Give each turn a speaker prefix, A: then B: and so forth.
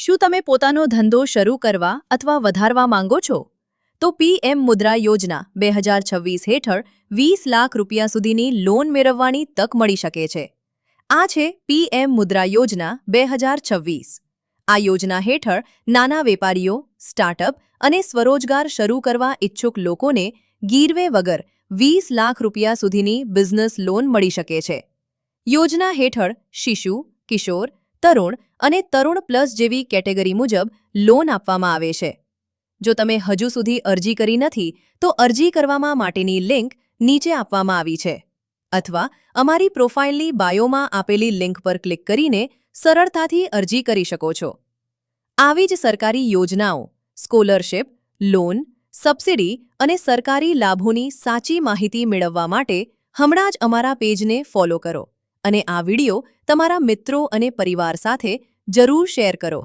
A: શું તમે પોતાનો ધંધો શરૂ કરવા અથવા વધારવા માંગો છો? તો પીએમ મુદ્રા યોજના 2026 હેઠળ 20 લાખ રૂપિયા સુધીની લોન મેળવવાની તક મળી શકે છે. આ છે પીએમ મુદ્રા યોજના 2026. આ યોજના હેઠળ નાના વેપારીઓ, સ્ટાર્ટઅપ અને સ્વરોજગાર શરૂ કરવા ઈચ્છુક લોકોને ગીરવે વગર 20 લાખ રૂપિયા સુધીની બિઝનેસ લોન મળી શકે છે. યોજના હેઠળ શિશુ, કિશોર, તરુણ અને તરુણ પ્લસ જેવી કેટેગરી મુજબ લોન આપવામાં આવે છે. જો તમે હજુ સુધી અરજી કરી નથી તો અરજી કરવામાં માટેની લિંક નીચે આપવામાં આવી છે, અથવા અમારી પ્રોફાઇલની બાયોમાં આપેલી લિંક પર ક્લિક કરીને સરળતાથી અરજી કરી શકો છો. આવી જ સરકારી યોજનાઓ, સ્કોલરશિપ, લોન, સબસિડી અને સરકારી લાભોની સાચી માહિતી મેળવવા માટે હમણાં જ અમારા પેજને ફોલો કરો અને આ વિડિયો તમારા મિત્રો અને પરિવાર સાથે જરૂર શેર કરો.